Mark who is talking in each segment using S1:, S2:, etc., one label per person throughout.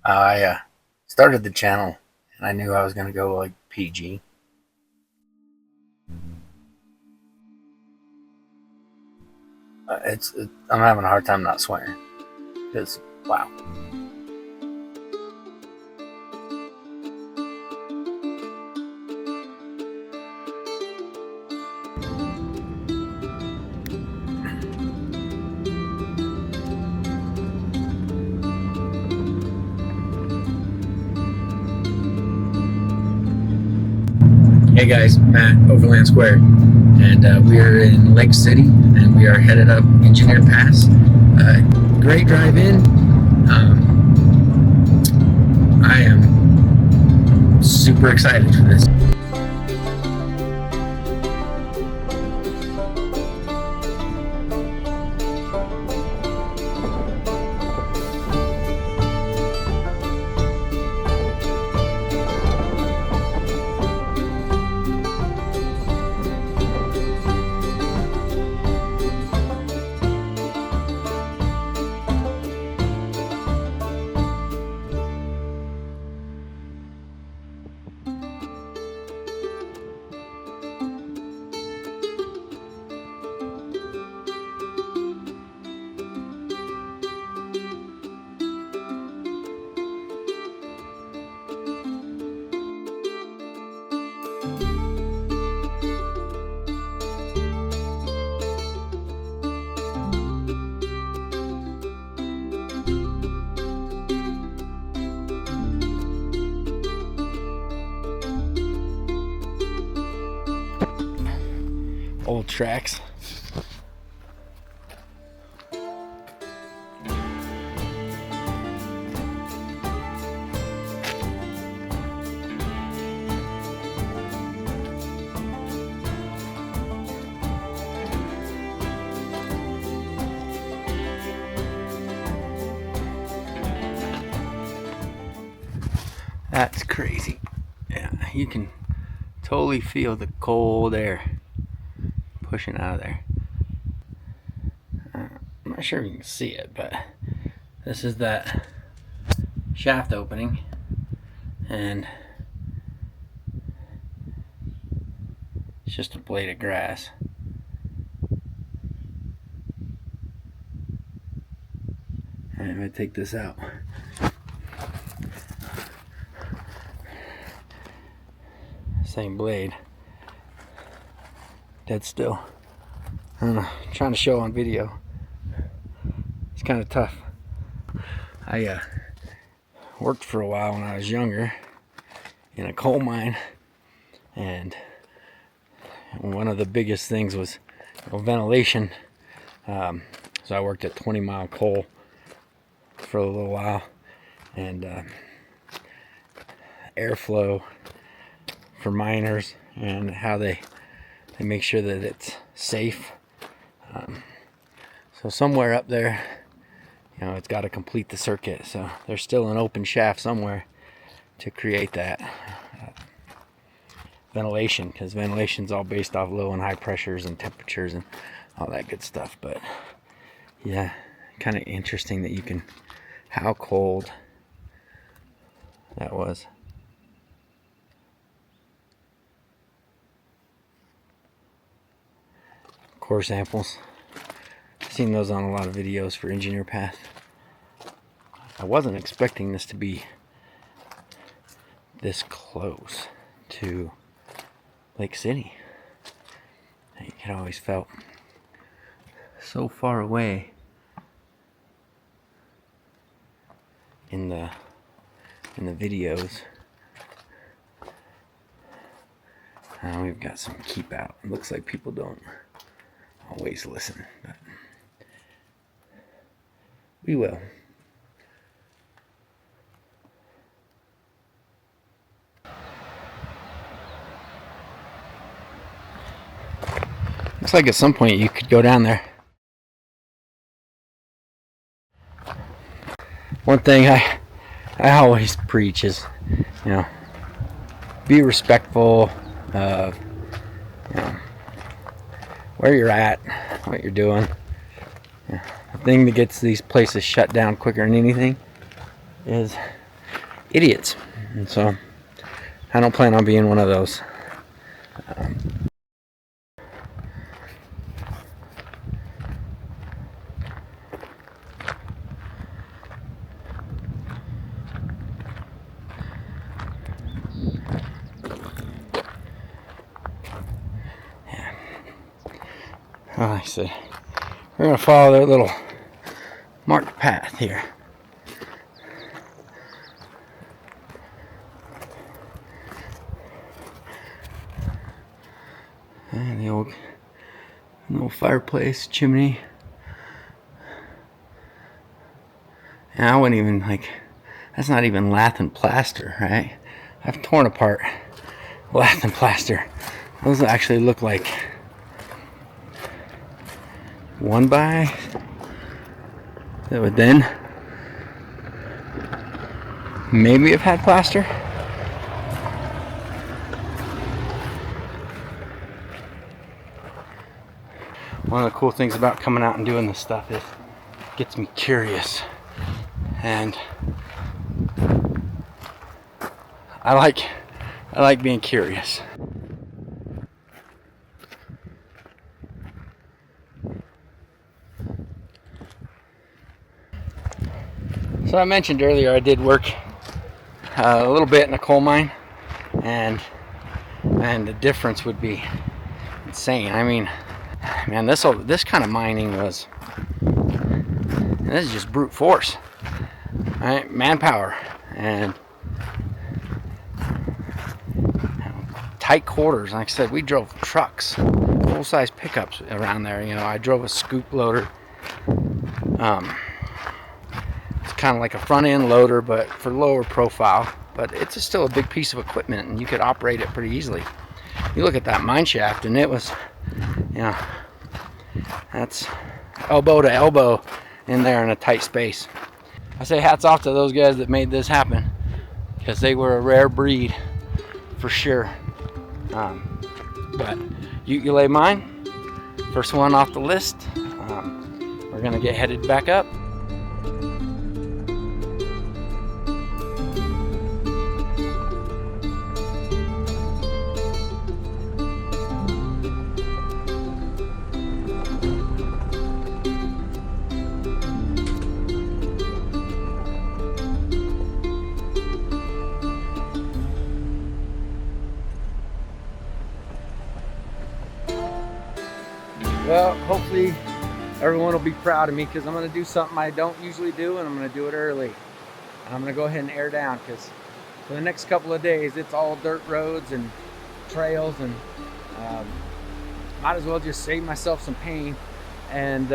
S1: I started the channel and I knew I was going to go like PG. I'm having a hard time not swearing because wow. Hey guys, Matt, Overland Square, and we are in Lake City, and we are headed up Engineer Pass. Great drive in. I am super excited for this. Old tracks. That's crazy. Yeah, you can totally feel the cold air pushing out of there. I'm not sure if you can see it, but this is that shaft opening, and it's just a blade of grass. And I'm going to take this out. Same blade. Dead still. I don't know, I'm trying to show on video. It's kind of tough. I worked for a while when I was younger in a coal mine, and one of the biggest things was ventilation. So I worked at 20 Mile Coal for a little while, and airflow for miners and how they make sure that it's safe. So somewhere up there, you know, it's got to complete the circuit. So there's still an open shaft somewhere to create that ventilation, because ventilation's all based off low and high pressures and temperatures and all that good stuff. But yeah, kind of interesting that you can, how cold that was. Core samples. I've seen those on a lot of videos for Engineer Path. I wasn't expecting this to be this close to Lake City. It always felt so far away in the videos. We've got some keep out. It looks like people don't always listen, but we will. Looks like at some point you could go down there. One thing I always preach is, you know, be respectful of, you know, where you're at, what you're doing. Yeah. The thing that gets these places shut down quicker than anything is idiots. And so I don't plan on being one of those. Like I said, we're going to follow their little marked path here. And the old fireplace chimney. And I wouldn't even that's not even lath and plaster, right? I've torn apart lath and plaster. Those actually look like 1x that would then maybe have had plaster. One of the cool things about coming out and doing this stuff is it gets me curious, and I like being curious. So I mentioned earlier I did work a little bit in a coal mine, and the difference would be insane. I mean, man, this kind of mining was, this is just brute force, right? Manpower and tight quarters. Like I said, we drove trucks, full-size pickups around there. You know, I drove a scoop loader. It's kind of like a front-end loader, but for lower profile. But it's still a big piece of equipment, and you could operate it pretty easily. You look at that mine shaft, and it was, you know, that's elbow to elbow in there in a tight space. I say hats off to those guys that made this happen, because they were a rare breed for sure. But you lay mine, first one off the list. We're gonna get headed back up. Well, hopefully everyone will be proud of me, because I'm going to do something I don't usually do, and I'm going to do it early. And I'm going to go ahead and air down, because for the next couple of days it's all dirt roads and trails, and might as well just save myself some pain and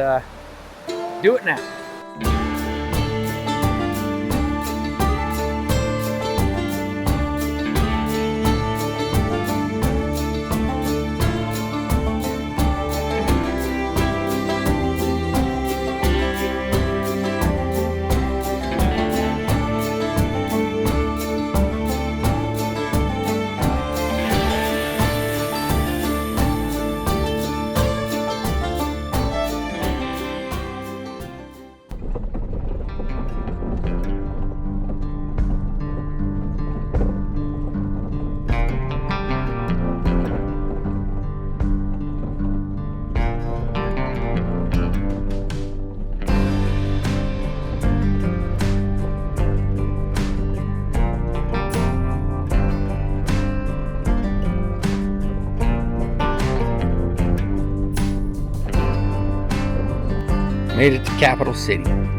S1: do it now. Made it to Capital City. Kind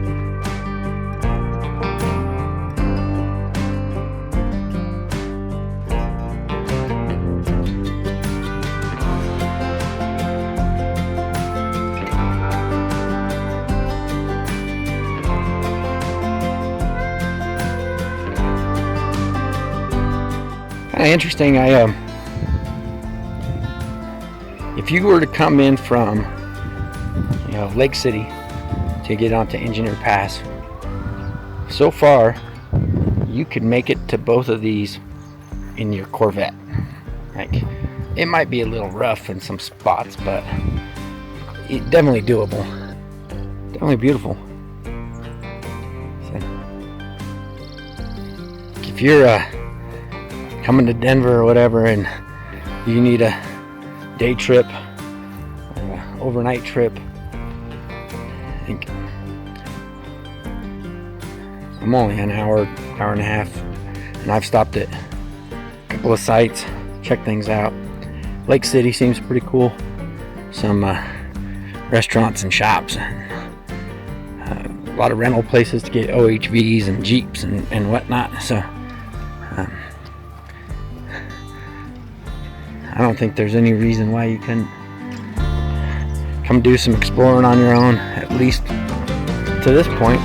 S1: of interesting. If you were to come in from, you know, Lake City to get onto Engineer Pass, so far you could make it to both of these in your Corvette. Like, it might be a little rough in some spots, but it's definitely doable. Definitely beautiful. So, if if you're coming to Denver or whatever and you need a day trip or an overnight trip, I think I'm only an hour and a half, and I've stopped at a couple of sites, checked things out. Lake City seems pretty cool. Some restaurants and shops, and a lot of rental places to get OHVs and Jeeps and whatnot. So I don't think there's any reason why you couldn't come do some exploring on your own, at least to this point.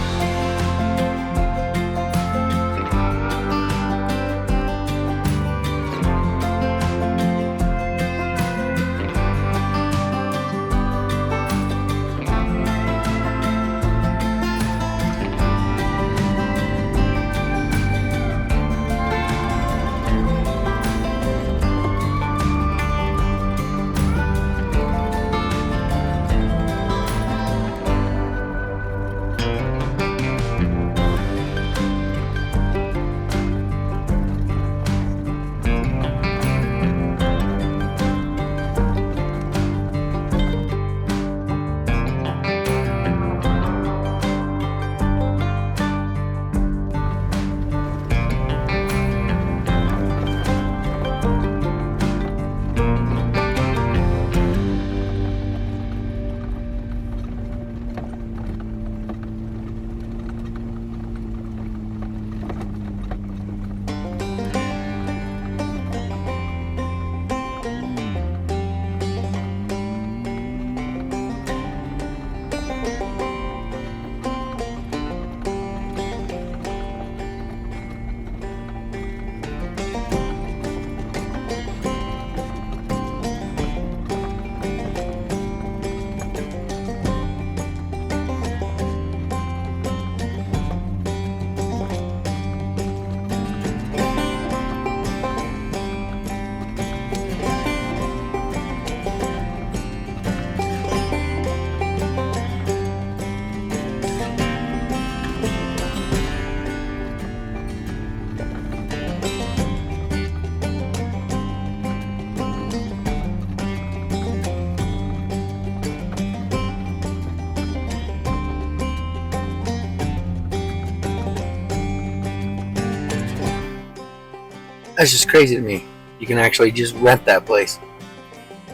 S1: That's just crazy to me. You can actually just rent that place.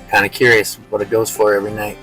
S1: Kind of curious what it goes for every night.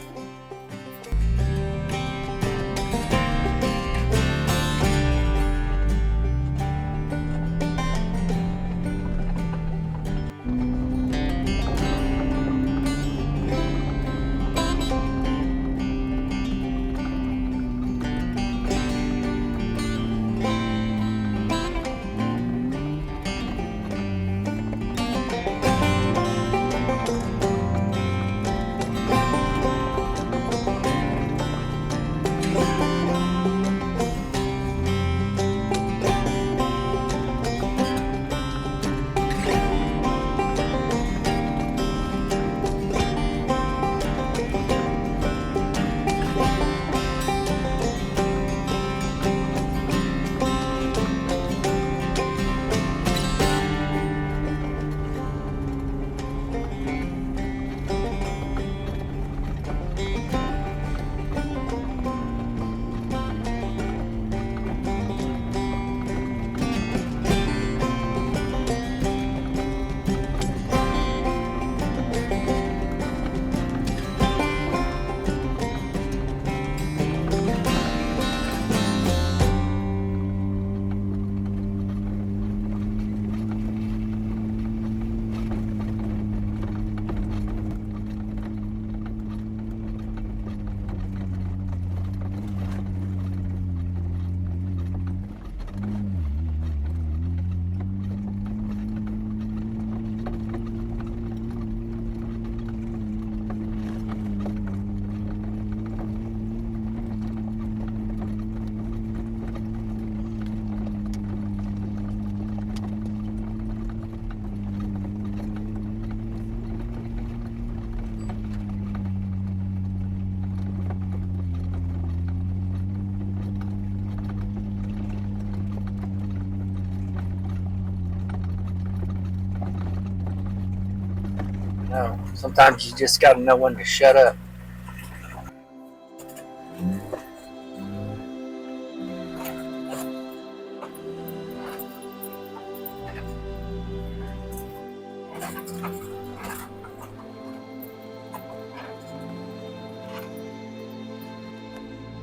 S1: No, sometimes you just gotta know when to shut up.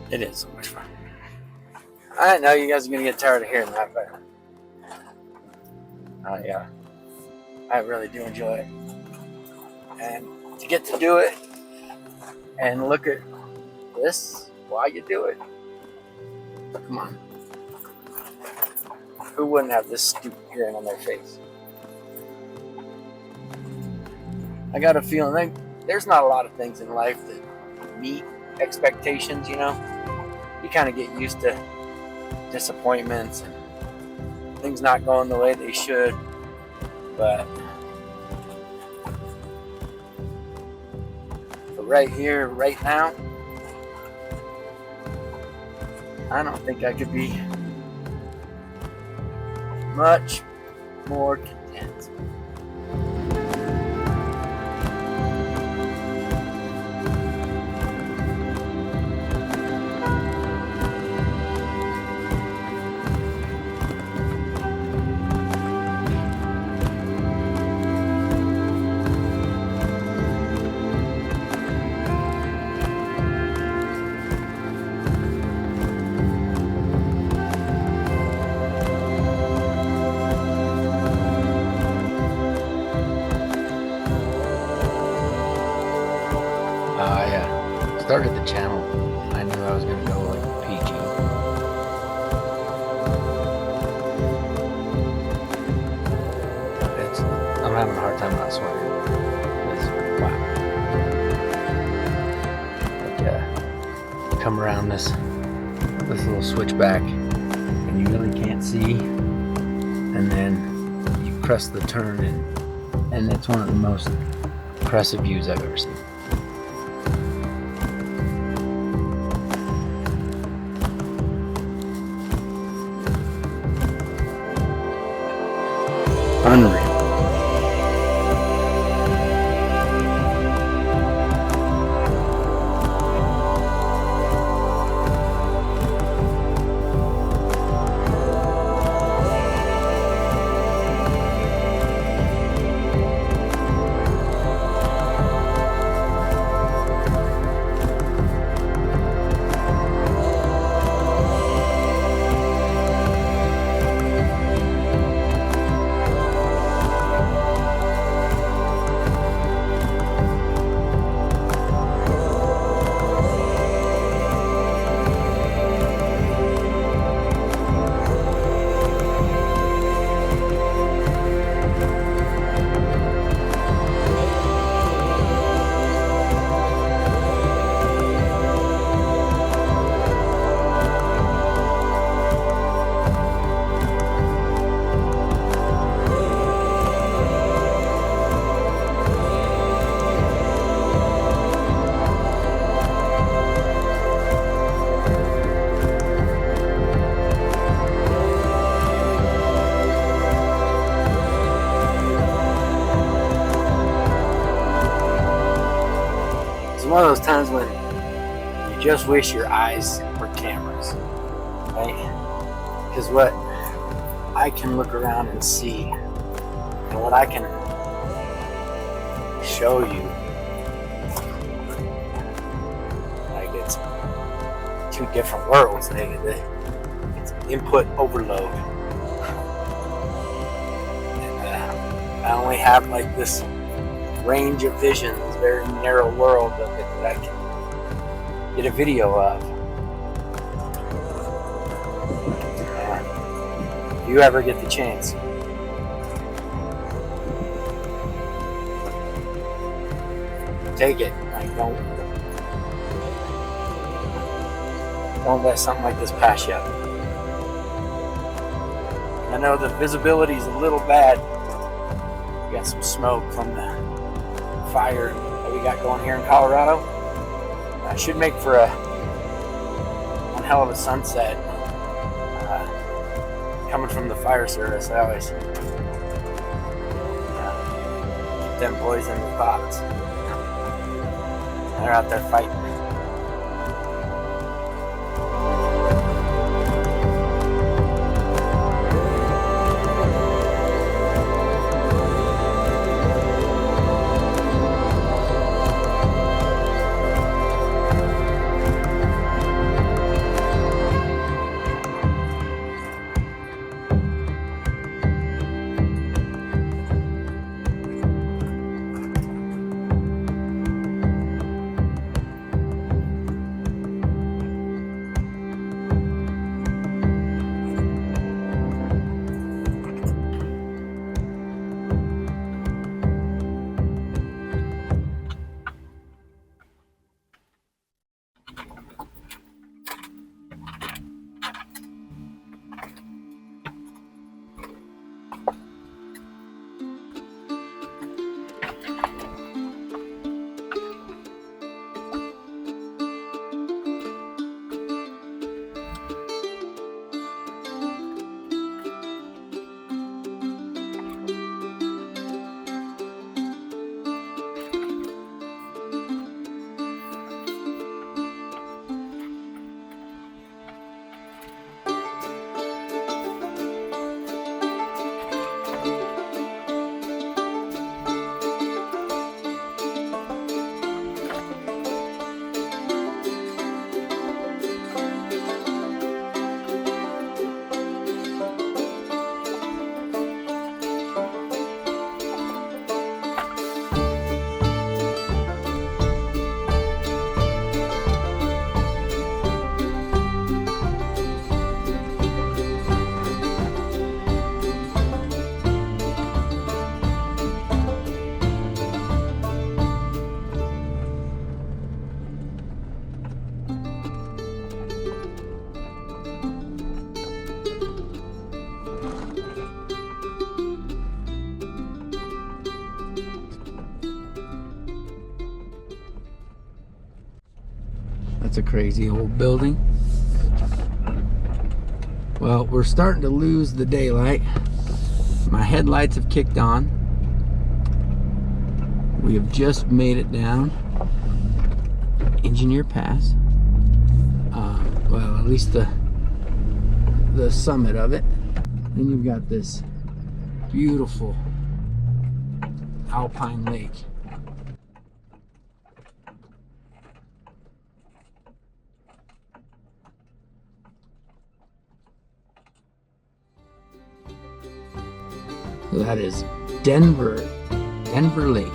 S1: It is so much fun. I know you guys are gonna get tired of hearing that, but I really do enjoy it. And to get to do it and look at this while you do it, come on. Who wouldn't have this stupid grin on their face? I got a feeling there's not a lot of things in life that meet expectations, you know? You kind of get used to disappointments and things not going the way they should, but right here, right now, I don't think I could be much more content. Started the channel. I knew I was going to go like PG. I'm having a hard time not sweating. It's wow. Like, come around this little switchback and you really can't see, and then you press the turn and it's one of the most impressive views I've ever seen. Unreal. One of those times when you just wish your eyes were cameras, right? Because what I can look around and see, and what I can show you, like it's two different worlds. It's input overload, and I only have like this range of vision, this very narrow world of it that I can get a video of. If you ever get the chance, take it. Like, don't let something like this pass you. I know the visibility is a little bad. We got some smoke from the fire that we got going here in Colorado. Should make for one hell of a sunset. Coming from the fire service, I always keep put them boys in the box. They're out there fighting. That's a crazy old building. Well, we're starting to lose the daylight. My headlights have kicked on. We have just made it down Engineer Pass. Well, at least the summit of it. Then you've got this beautiful Alpine Lake. That is Denver Lake.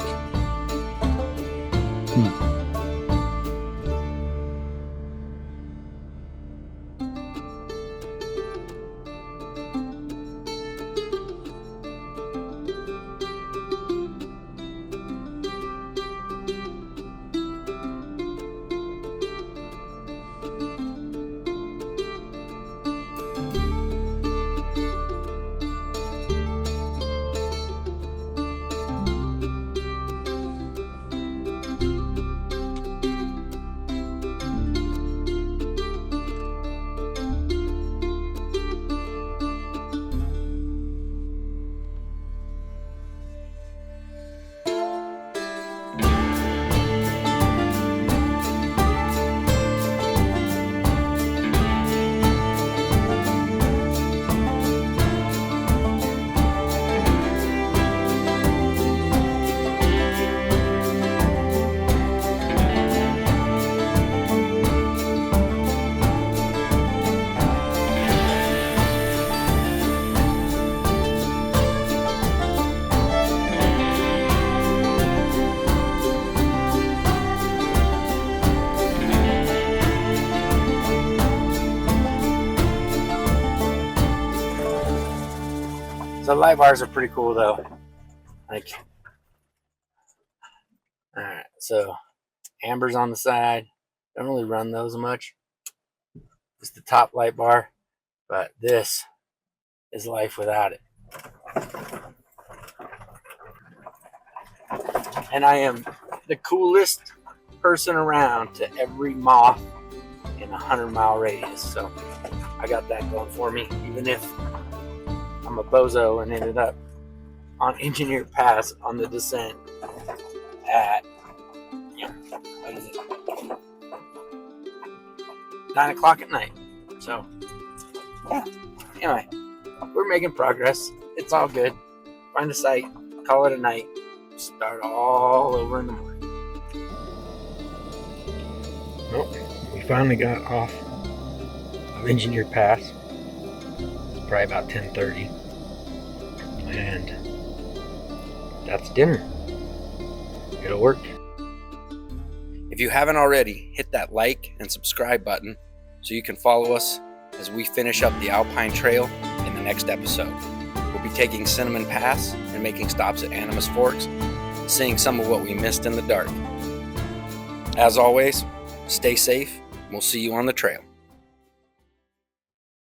S1: The light bars are pretty cool though. Like, alright, so amber's on the side. Don't really run those much. Just the top light bar, but this is life without it. And I am the coolest person around to every moth in a 100-mile radius. So I got that going for me, even if I'm a bozo and ended up on Engineer Pass on the descent at, what is it? 9 o'clock at night. So, yeah. Anyway, we're making progress. It's all good. Find a site, call it a night, start all over in the morning. Well, we finally got off of Engineer Pass. It's probably about 10:30. And that's dinner. It'll work. If you haven't already, hit that like and subscribe button so you can follow us as we finish up the Alpine Trail in the next episode. We'll be taking Cinnamon Pass and making stops at Animas Forks, seeing some of what we missed in the dark. As always, stay safe, and we'll see you on the trail.